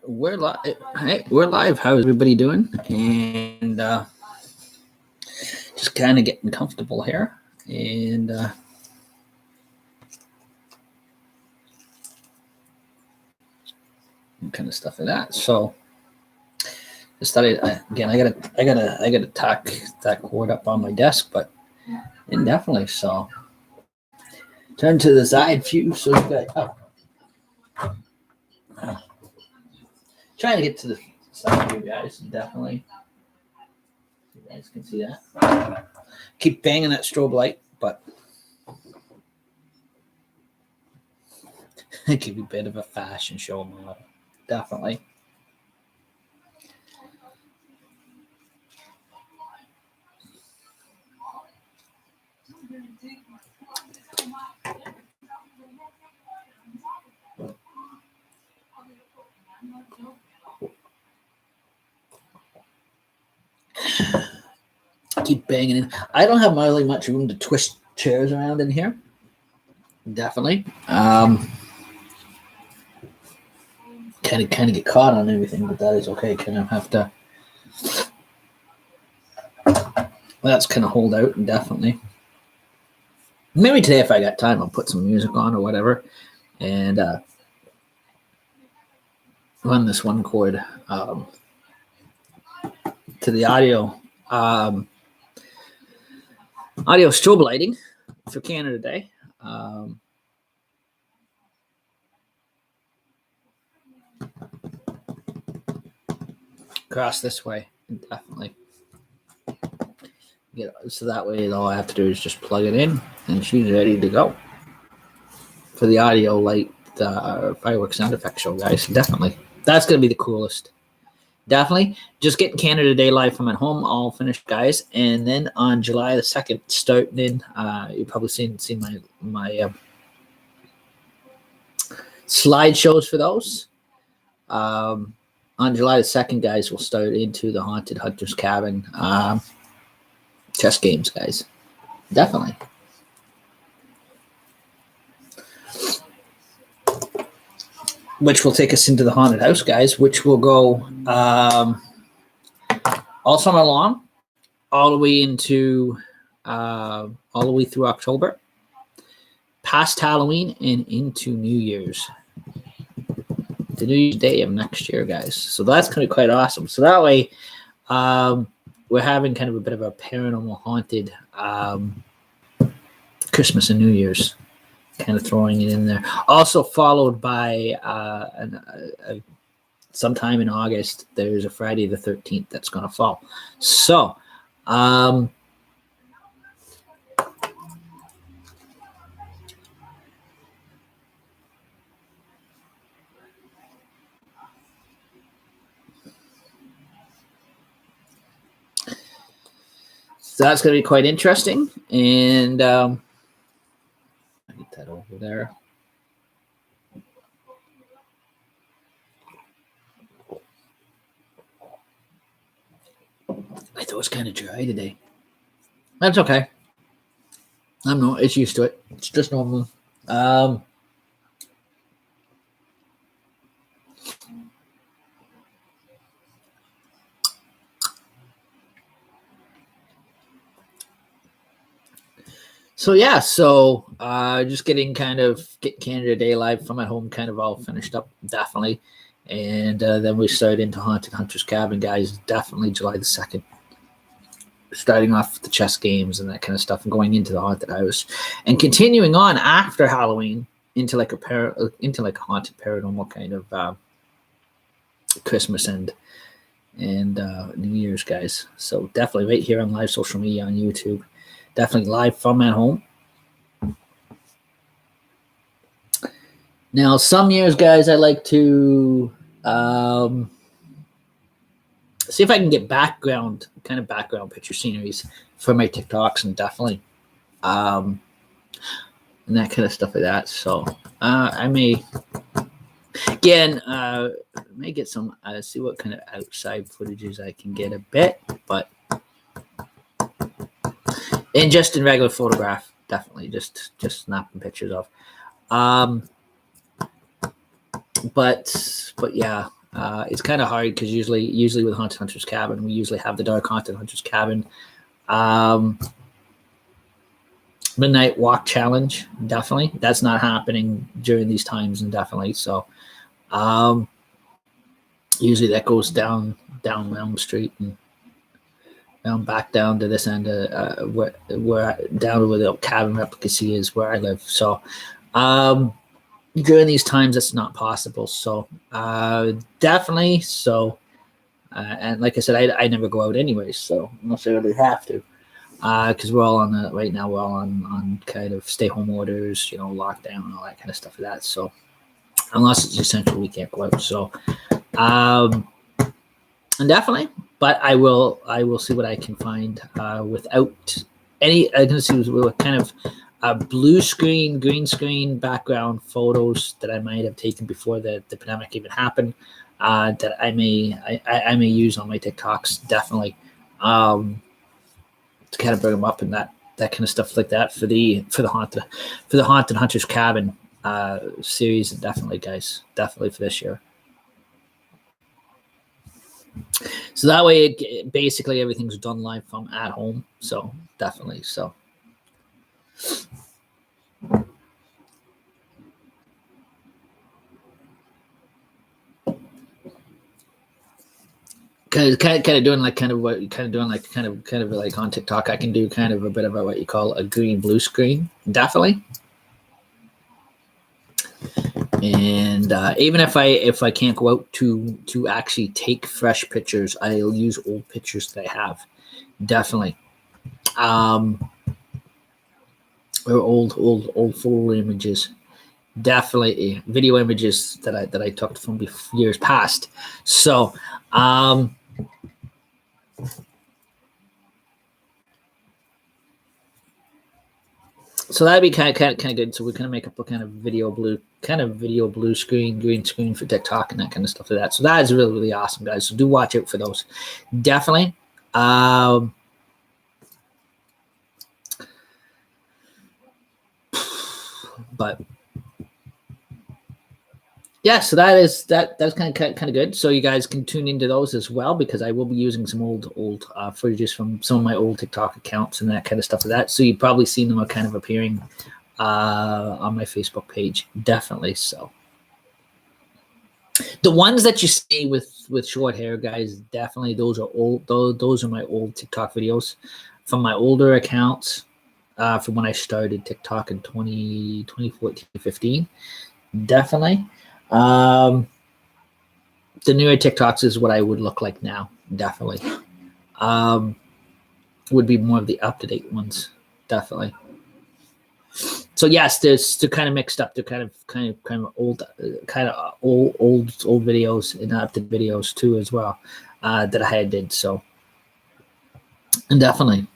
We're live. Hey, we're live. How's everybody doing? And just kind of getting comfortable here, and kind of stuff like that. So, just thought again. I gotta tack that cord up on my desk, but indefinitely. So, turn to the side view. So you got trying to get to the side view, guys. Definitely. You guys can see that. Keep banging that strobe light, but it could be a bit of a fashion show model. Definitely. Keep banging in. I don't have really much room to twist chairs around in here. Definitely. Kind of get caught on everything, but that is okay. Kind of have to. That's kind of hold out indefinitely. Maybe today, if I got time, I'll put some music on or whatever, and run this one cord to the audio. Audio strobe lighting for Canada Day. Across this way, definitely. So that way, all I have to do is just plug it in, and she's ready to go for the audio light fireworks sound effect show, guys. Definitely, that's gonna be the coolest. Definitely, just getting Canada Day live from at home, all finished, guys. And then on July the 2nd, starting in, you've probably seen my slideshows for those. On July the 2nd, guys, we'll start into the Haunted Hunter's Cabin chess games, guys. Definitely. Which will take us into the haunted house, guys, which will go all summer long, all the way into all the way through October, past Halloween and into New Year's, the New Year's Day of next year, guys. So that's going to be quite awesome. So that way, we're having kind of a bit of a paranormal haunted Christmas and New Year's. Kind of throwing it in there. Also followed by sometime in August, there's a Friday the 13th that's going to fall. So, so that's going to be quite interesting. And get that over there. My throat's kind of dry today. That's okay. I'm not. It's used to it. It's just normal. So yeah, just get Canada Day live from at home, kind of all finished up, definitely, and then we start into Haunted Hunter's Cabin, guys. Definitely July the 2nd, starting off with the chess games and that kind of stuff, and going into the haunted house, and continuing on after Halloween into like a haunted paranormal kind of Christmas and New Year's, guys. So definitely right here on live social media on YouTube. Definitely live from at home. Now, some years, guys, I like to see if I can get background picture sceneries for my TikToks, and definitely and that kind of stuff like that. So I may get some see what kind of outside footages I can get a bit, but and just in regular photograph, definitely just snapping pictures of. But yeah, It's kind of hard because usually with Haunted Hunter's Cabin, we usually have the Dark Haunted Hunter's Cabin Midnight Walk Challenge. Definitely, that's not happening during these times, and definitely so. Usually that goes down Elm Street and back down to this end of where down where the cabin replicacy is where I live. So during these times, it's not possible. So definitely so. And like I said, I never go out anyways, so unless I really have to, because we're all on right now. We're all on kind of stay home orders, lockdown and all that kind of stuff like that. So unless it's essential, we can't go out. So and definitely, but I will see what I can find without any. I'm gonna see with kind of blue screen, green screen background photos that I might have taken before the pandemic even happened. That I may use on my TikToks, definitely, to kind of bring them up and that kind of stuff like that for the Haunted Hunter's Cabin series, definitely, guys, definitely for this year. So that way, basically everything's done live from at home. So definitely, so. Kind of doing like on TikTok. I can do kind of a bit of what you call a green blue screen, definitely. And even if I can't go out to actually take fresh pictures, I'll use old pictures that I have, definitely. Or old photo images. Definitely video images that I took from years past. So so that'd be kind of good. So we're gonna make up a kind of video blue screen, green screen for TikTok and that kind of stuff like that. So that is really, really awesome, guys. So do watch out for those, definitely. But yeah, so that's kind of good. So you guys can tune into those as well, because I will be using some old footages from some of my old TikTok accounts and that kind of stuff like that. So you've probably seen them kind of appearing on my Facebook page, definitely. So the ones that you see with short hair, guys, definitely those are old. Those are my old TikTok videos from my older accounts from when I started TikTok in 2014, 15, definitely. The newer TikToks is what I would look like now, definitely. Would be more of the up-to-date ones, definitely. So yes, there's kind of mixed up. They're kind of old videos and up-to-date videos too as well that I had did. So and definitely.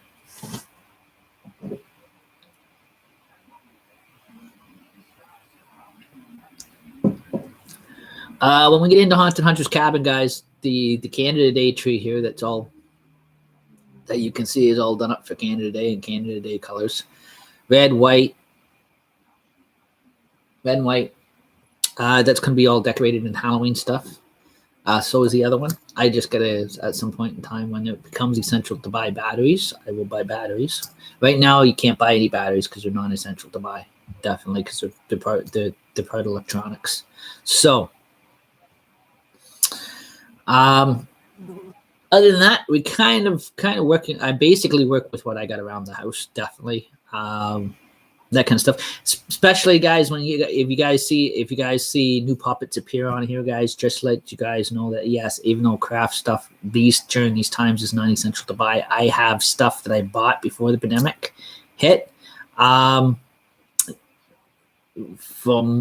When we get into Haunted Hunter's Cabin, guys, the Canada Day tree here, that's all that you can see is all done up for Canada Day and Canada Day colors. Red, white. That's going to be all decorated in Halloween stuff. So is the other one. I just got to, at some point in time when it becomes essential to buy batteries, I will buy batteries. Right now, you can't buy any batteries because they're non-essential to buy, definitely, because they're part of electronics. So other than that, we kind of working. I basically work with what I got around the house, definitely. That kind of stuff. Especially, guys, if you guys see new puppets appear on here, guys, just let you guys know that yes, even though craft stuff during these times is non-essential to buy, I have stuff that I bought before the pandemic hit. From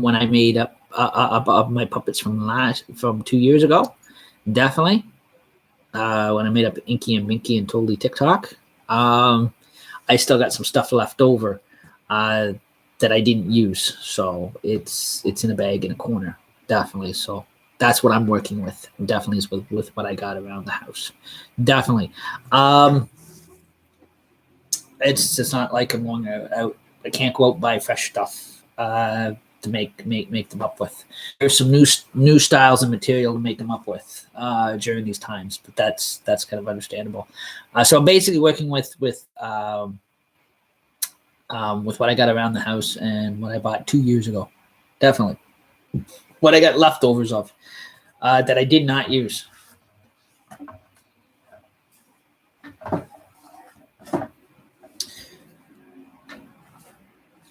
when I made up my puppets from 2 years ago. Definitely. When I made up Inky and Minky and Totally TikTok, I still got some stuff left over that I didn't use. So it's in a bag in a corner, definitely. So that's what I'm working with. Definitely is with what I got around the house. Definitely. It's just not like I'm going out. I can't go out and buy fresh stuff. to make them up with. There's some new styles and material to make them up with during these times, but that's kind of understandable. So I'm basically working with what I got around the house and what I bought 2 years ago. Definitely what I got leftovers of that I did not use.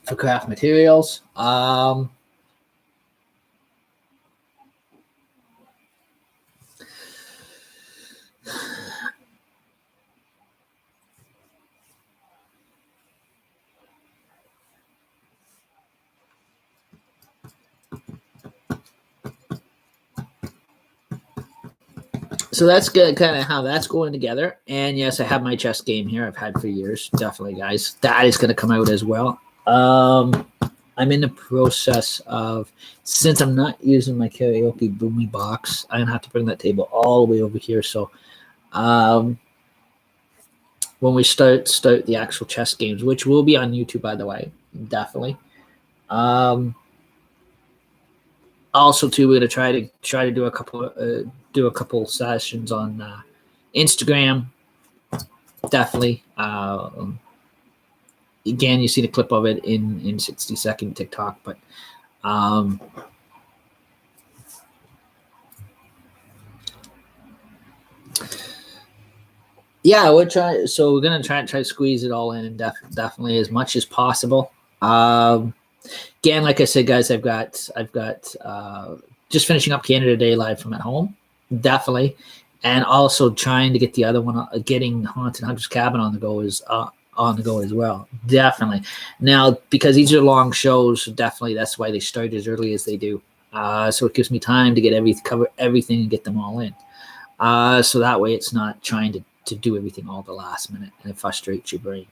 For craft materials. So that's good, kind of how that's going together. And yes, I have my chess game here. I've had for years. Definitely, guys. That is going to come out as well. I'm in the process of, since I'm not using my karaoke boomy box, I'm gonna have to bring that table all the way over here. So when we start the actual chess games, which will be on YouTube, by the way, definitely. Also, too, we're gonna try to do a couple sessions on Instagram. Definitely. Again, you see the clip of it in 60-second TikTok, but yeah, we're trying. So we're gonna try to squeeze it all in, and definitely as much as possible. Again, like I said, guys, I've got just finishing up Canada Day live from at home, definitely, and also trying to get the other one, getting Haunted Hunter's Cabin on the go as well, definitely. Now, because these are long shows, definitely that's why they start as early as they do. So it gives me time to cover everything and get them all in. So that way it's not trying to do everything all the last minute, and it frustrates your brain.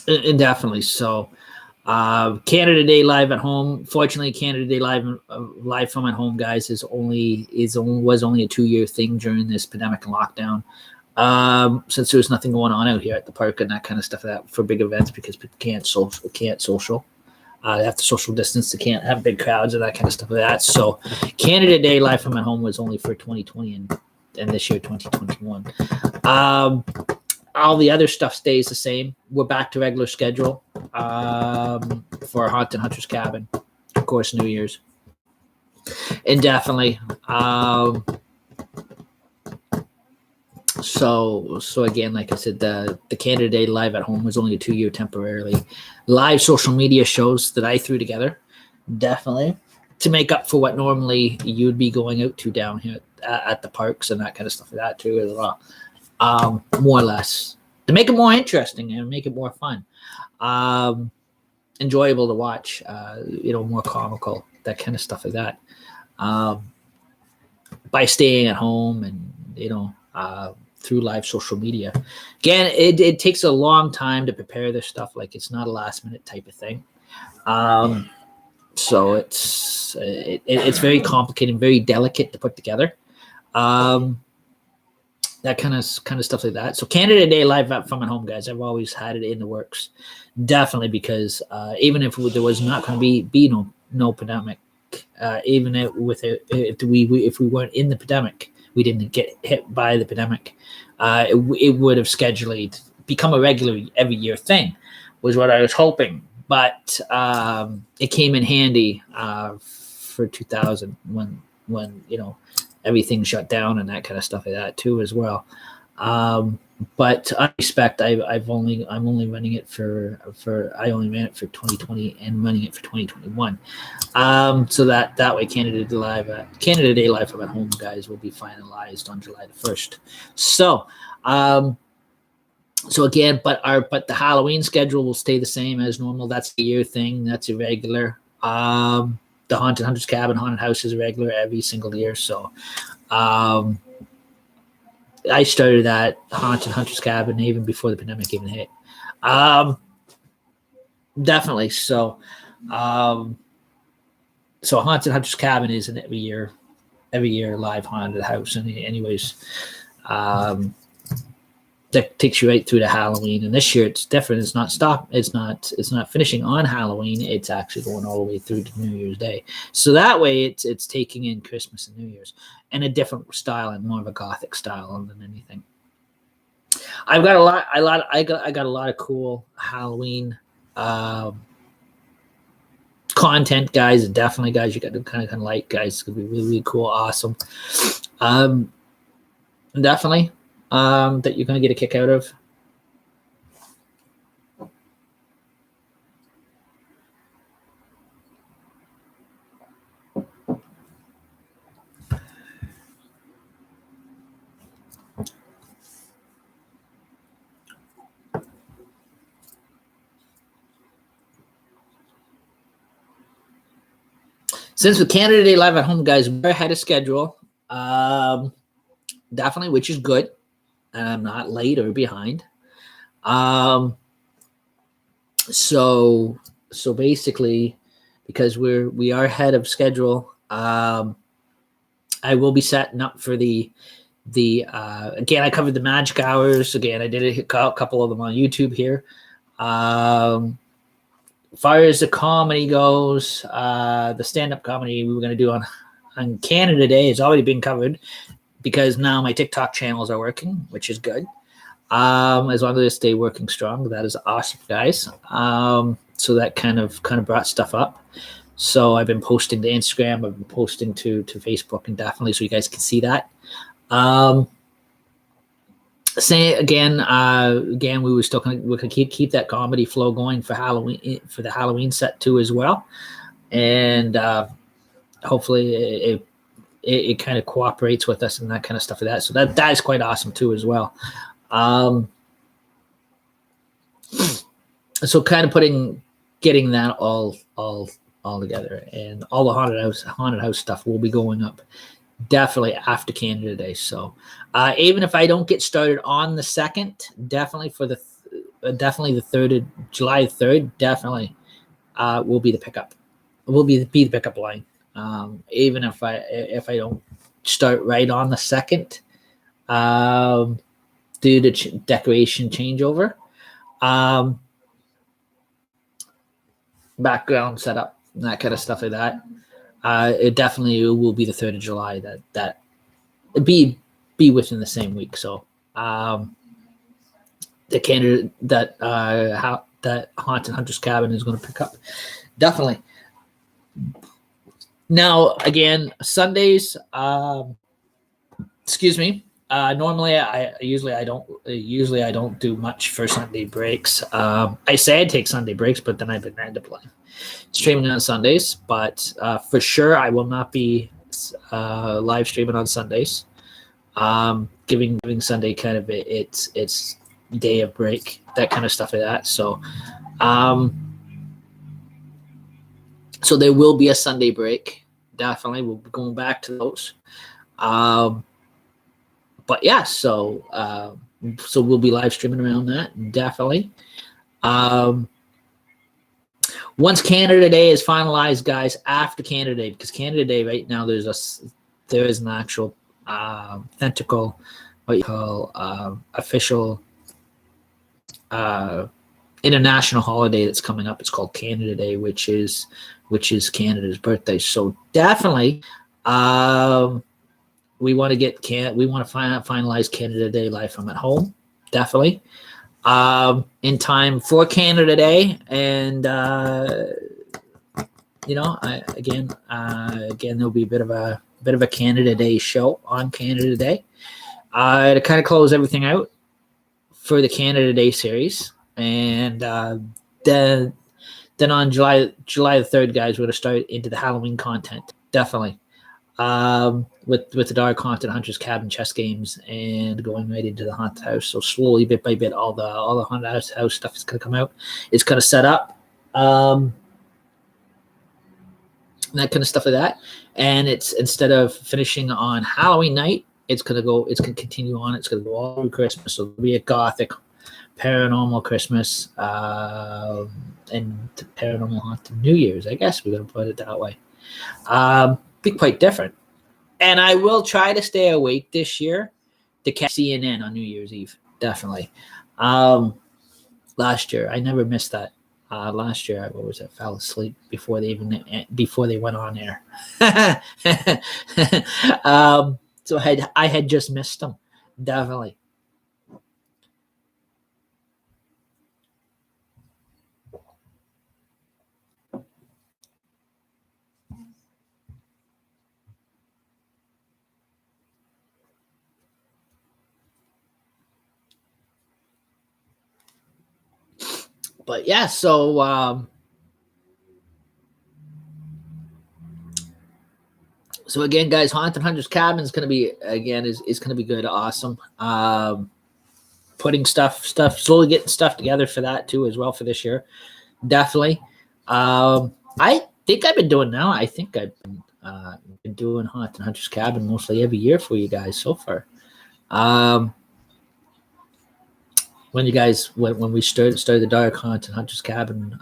And definitely. So Canada Day live at home. Fortunately, Canada Day live from at home, guys, was only a 2-year thing during this pandemic and lockdown. Since there was nothing going on out here at the park and that kind of stuff for big events, because people can't social. They have to social distance. They can't have big crowds and that kind of stuff like that. So Canada Day live from at home was only for 2020 and this year 2021. All the other stuff stays the same. We're back to regular schedule for Haunted Hunter's Cabin, of course, New Year's, and definitely. So again, like I said, the Canada Day live at home was only a 2-year temporarily. Live social media shows that I threw together, definitely, to make up for what normally you'd be going out to down here at the parks and that kind of stuff like that too as well. More or less, to make it more interesting and make it more fun, enjoyable to watch, more comical, that kind of stuff like that, by staying at home and through live social media. Again, it takes a long time to prepare this stuff. Like, it's not a last minute type of thing. So it's very complicated, very delicate to put together. That kind of stuff like that. So Canada Day live from at home, guys. I've always had it in the works, definitely, because even if there was not going to be no pandemic, even if we weren't in the pandemic, we didn't get hit by the pandemic, it would have become a regular every year thing, was what I was hoping. But it came in handy for 2000 when everything shut down and that kind of stuff like that too as well. But I expect I'm only running it I only ran it for 2020 and running it for 2021. So that way Canada Day live from at home, guys, will be finalized on July the 1st. So again, but the Halloween schedule will stay the same as normal. That's a year thing. That's irregular. The Haunted Hunter's Cabin haunted house is regular every single year. So I started that Haunted Hunter's Cabin even before the pandemic even hit. Definitely. So Haunted Hunter's Cabin is an every year live haunted house. And anyways, that takes you right through to Halloween. And this year it's different. It's not It's not finishing on Halloween. It's actually going all the way through to New Year's Day. So that way it's taking in Christmas and New Year's in a different style and more of a Gothic style than anything. I've got I got a lot of cool Halloween content, guys. Definitely, guys, you got to kind of like, guys. It's gonna be really, really cool, awesome. Definitely. That you're going to get a kick out of. Since with Canada Day Live at Home, guys, we're ahead of schedule. Definitely, which is good. And I'm not late or behind. So basically, because we are ahead of schedule, I will be setting up for the again, I covered the magic hours. Again, I did a couple of them on YouTube here. As far as the comedy goes, the stand-up comedy we were going to do on Canada Day has already been covered, because now my TikTok channels are working, which is good. As long as they stay working strong, that is awesome, guys. So that kind of brought stuff up. So I've been posting to Instagram, I've been posting to Facebook, and definitely so you guys can see that. Say again, we were still we're gonna keep that comedy flow going for Halloween, for the Halloween set too as well, and hopefully it kind of cooperates with us and that kind of stuff like that. So that is quite awesome too as well. So kind of getting that all together, and all the haunted house stuff will be going up definitely after Canada Day. So even if I don't get started on the 2nd, definitely for the 3rd of July 3rd, definitely will be the pickup. Will be the pickup line. Even if I don't start right on the 2nd, due to decoration changeover, background setup, and that kind of stuff like that. It definitely will be the 3rd of July that be within the same week. So the Canada that Haunted Hunter's Cabin is going to pick up, definitely. Now again, Sundays. Excuse me. Normally, I don't do much for Sunday breaks. I say I take Sunday breaks, but then I've been end up streaming on Sundays. But for sure, I will not be live streaming on Sundays. Giving Sunday kind of its day of break, that kind of stuff like that. So, so there will be a Sunday break. Definitely, we'll be going back to those. But yeah, so we'll be live streaming around that, definitely. Once Canada Day is finalized, guys, after Canada Day, because Canada Day right now there is an actual authentic, what you call official international holiday that's coming up. It's called Canada Day, which is Canada's birthday. So definitely, we want to finalize Canada Day live from at home, definitely, in time for Canada Day. And again there'll be a bit of a Canada Day show on Canada Day to kind of close everything out for the Canada Day series. And then on July the 3rd, guys, we're going to start into the Halloween content, definitely. With the Dark Haunted Hunter's Cabin chess games, and going right into the haunted house. So slowly, bit by bit, all the haunted house stuff is going to come out. It's going to set up, that kind of stuff like that. And it's, instead of finishing on Halloween night, it's going to continue on. It's going to go all through Christmas. So it'll be a Gothic, paranormal Christmas, and paranormal haunted New Year's. I guess we're going to put it that way. Be quite different. And I will try to stay awake this year to catch CNN on New Year's Eve. definitely. Last year, I never missed that. Last year, what was it? Fell asleep before they went on air. So I had just missed them, definitely. But yeah, so again, guys, Haunted Hunters Cabin is going to be is going to be good, awesome. Putting stuff slowly getting stuff together for that too as well for this year, definitely. I think I've been doing now. I think I've been doing Haunted Hunters Cabin mostly every year for you guys so far. When you guys when we started the Dark Haunted Hunters Cabin,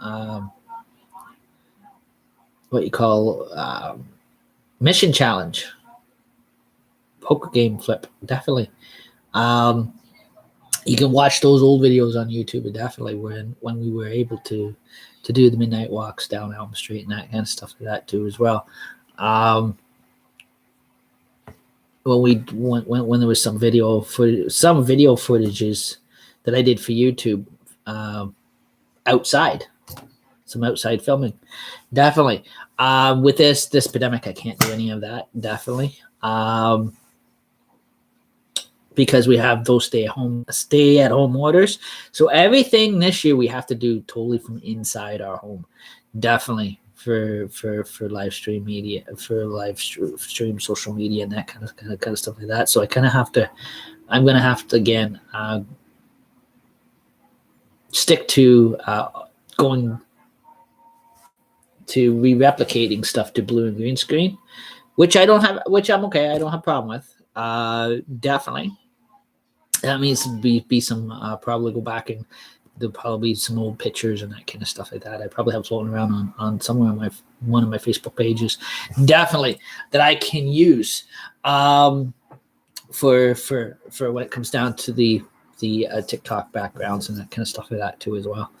what you call mission challenge, poker game flip, definitely. You can watch those old videos on YouTube, definitely, when we were able to do the midnight walks down Elm Street and that kind of stuff like that too as well. When there was some video footages that I did for YouTube, outside, some outside filming, definitely. With this pandemic, I can't do any of that, definitely. Because we have those stay at home orders. So everything this year we have to do totally from inside our home, definitely, for live stream media, for live stream social media and that kind of stuff like that. So I'm gonna have to again stick to going to re-replicating stuff to blue and green screen, which I'm okay. I don't have a problem with. Definitely. That means be some probably go back and there'll probably be some old pictures and that kind of stuff like that. I probably have floating around on somewhere on one of my Facebook pages, definitely, that I can use for when it comes down to the TikTok backgrounds and that kind of stuff like that too as well.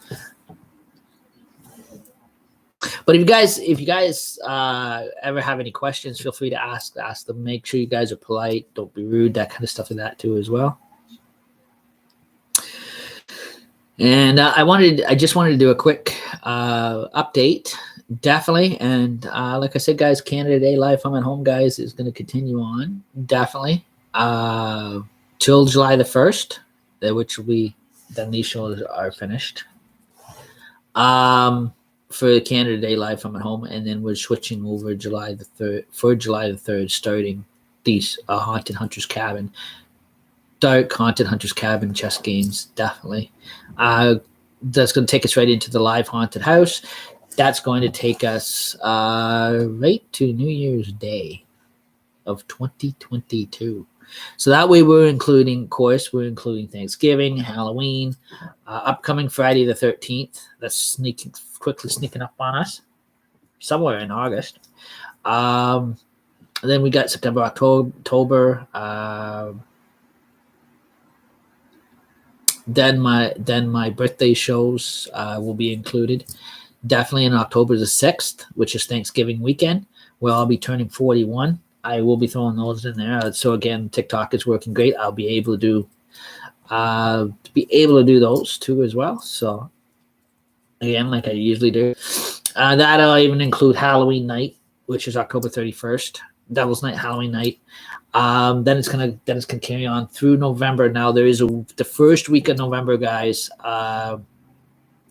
But if you guys ever have any questions, feel free to ask them. Make sure you guys are polite, don't be rude, that kind of stuff like that too as well. And I just wanted to do a quick update, definitely. And like I said, guys, Canada Day Live from at Home, guys, is going to continue on, definitely, till July the 1st, which will be then these shows are finished. For Canada Day Live from at Home, and then we're switching over July the 3rd, starting these Haunted Hunters Cabin. Dark Haunted Hunters Cabin chess games, definitely. That's going to take us right into the live haunted house. That's going to take us right to New Year's Day of 2022. So that way we're including Thanksgiving, Halloween, upcoming Friday the 13th. That's quickly sneaking up on us somewhere in August. Then we got September, October. Then my birthday shows will be included. Definitely in October the 6th, which is Thanksgiving weekend, where I'll be turning 41. I will be throwing those in there. So again, TikTok is working great. I'll be able to do those too as well. So again, like I usually do. That'll even include Halloween night, which is October 31st. Devil's Night, Halloween night. Then it's gonna carry on through November. Now there is the first week of November, guys.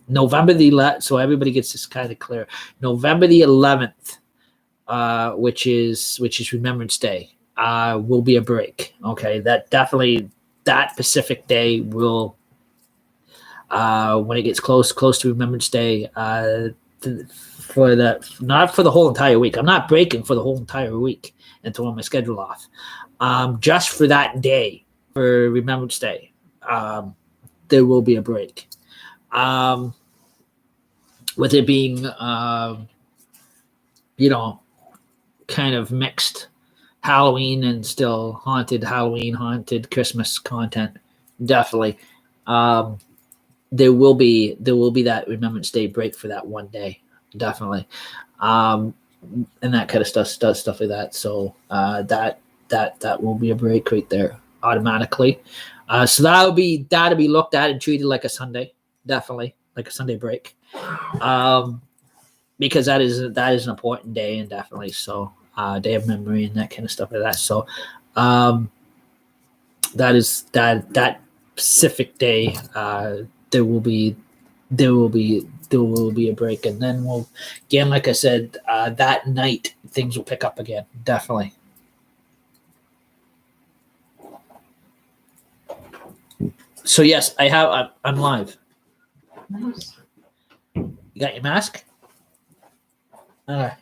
November the 11th. So everybody gets this kind of clear. November the 11th, which is Remembrance Day, will be a break. Okay, that Pacific Day will. When it gets close to Remembrance Day, not for the whole entire week. I'm not breaking for the whole entire week and throwing my schedule off. Just for that day, for Remembrance Day, there will be a break. With it being, kind of mixed Halloween and still haunted Halloween, haunted Christmas content definitely. Um, there will be that Remembrance Day break for that one day, definitely, um, and that kind of stuff like that. So that will be a break right there automatically. So that'll be looked at and treated like a Sunday, definitely like a Sunday break, um, because that is an important day and definitely so day of memory and that kind of stuff like that. So um, that specific day. There will be there will be a break, and then we'll again, like I said, that night things will pick up again. Definitely. So yes, I have. I'm live. Nice. You got your mask? All right.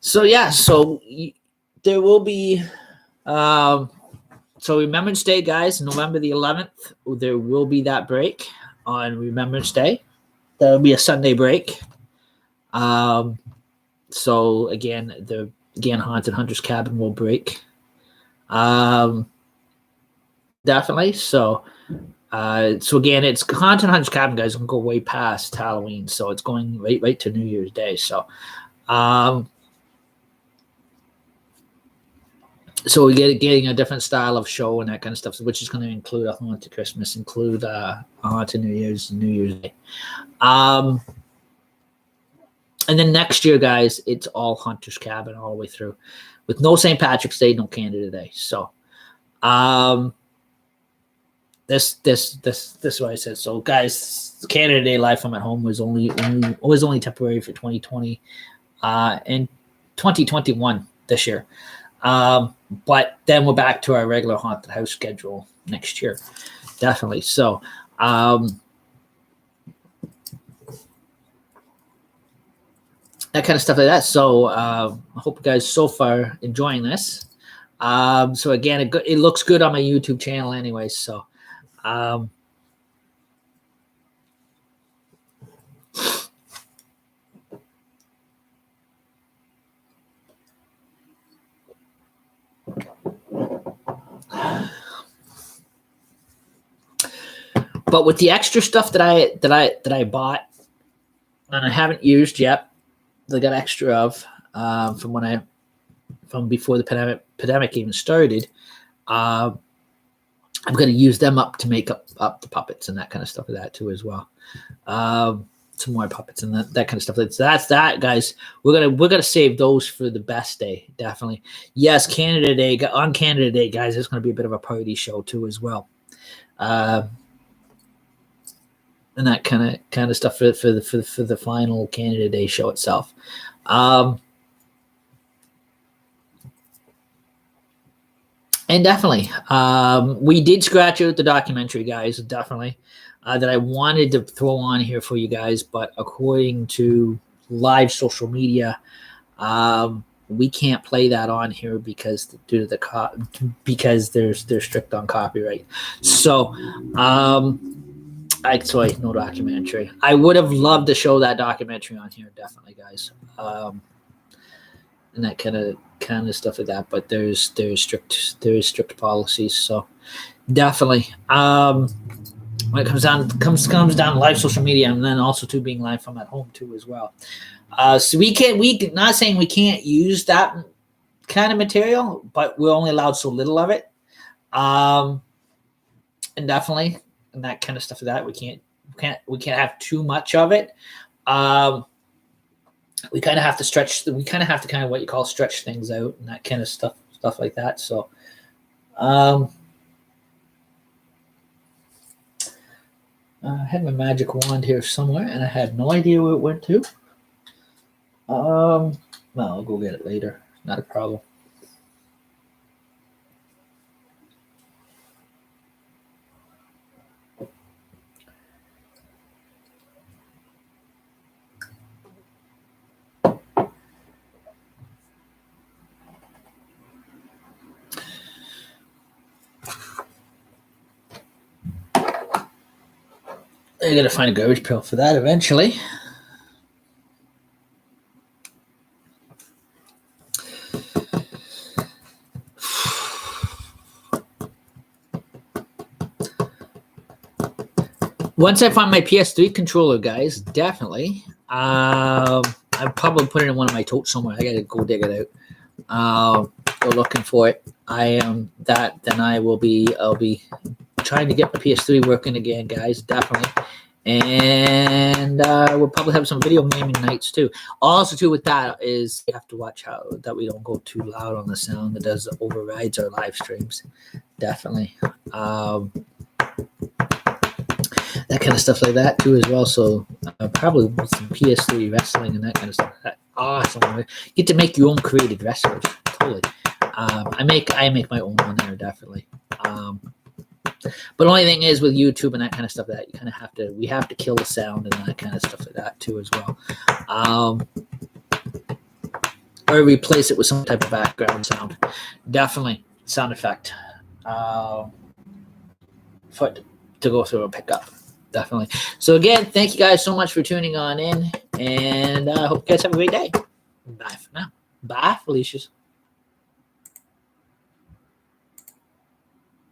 So yeah, there will be. Um, so Remembrance Day, guys, November the 11th. There will be that break on Remembrance Day. There will be a Sunday break. Um, so again Haunted Hunter's Cabin will break. Um, definitely. So again, it's Haunted Hunter's Cabin, guys. Can go way past Halloween, so it's going right to New Year's Day. Um, so we getting a different style of show and that kind of stuff, which is going to include a haunted Christmas, include a haunted New Year's Day. Um, and then next year, guys, it's all Hunter's Cabin all the way through, with no St. Patrick's Day, no Canada Day. So, um, this is what I said. So, guys, Canada Day Live from at Home was only temporary for 2020, and 2021 this year. But then we're back to our regular haunted house schedule next year, definitely. So, that kind of stuff like that. So, I hope you guys so far enjoying this. So again, it looks good on my YouTube channel, anyway. So, um, but with the extra stuff that I bought and I haven't used yet, that I got extra of from before the pandemic even started. Uh, I'm going to use them up to make up the puppets and that kind of stuff like that too as well. Some more puppets and that kind of stuff. So that's that, guys. We're gonna save those for the best day, definitely. Yes, Canada Day on Canada Day, guys. There's gonna be a bit of a party show too as well, and that kind of stuff for the final Canada Day show itself. And definitely, we did scratch out the documentary, guys. Definitely, that I wanted to throw on here for you guys, but according to live social media, we can't play that on here because due to because they're strict on copyright. So, sorry, no documentary. I would have loved to show that documentary on here, definitely, guys. And that kind of stuff like that. But there's strict policies, so definitely. When it comes down to live social media, and then also to being live from at home too as well. So we not saying we can't use that kind of material, but we're only allowed so little of it. And definitely, and that kind of stuff like that we can't have too much of it. We kind of have to kind of what you call stretch things out and that kind of stuff like that. So, I had my magic wand here somewhere, and I had no idea where it went to. Well, I'll go get it later. Not a problem. I gotta find a garbage pail for that eventually. Once I find my PS3 controller, guys, definitely. I'll probably put it in one of my totes somewhere. I gotta go dig it out. Go looking for it. Then I'll be trying to get my PS3 working again, guys, definitely. And we'll probably have some video gaming nights too. Also, too, with that is you have to watch how that we don't go too loud on the sound that does overrides our live streams. Definitely. That kind of stuff like that too as well. So probably with some PS3 wrestling and that kind of stuff. Awesome. You get to make your own created wrestlers. Totally. I make my own one there, definitely. But the only thing is with YouTube and that kind of stuff that you kind of we have to kill the sound and that kind of stuff like that too as well. Or replace it with some type of background sound. Definitely sound effect. Foot to go through a pickup. Definitely. So again, thank you guys so much for tuning on in, and I hope you guys have a great day. Bye for now. Bye, Felicia's.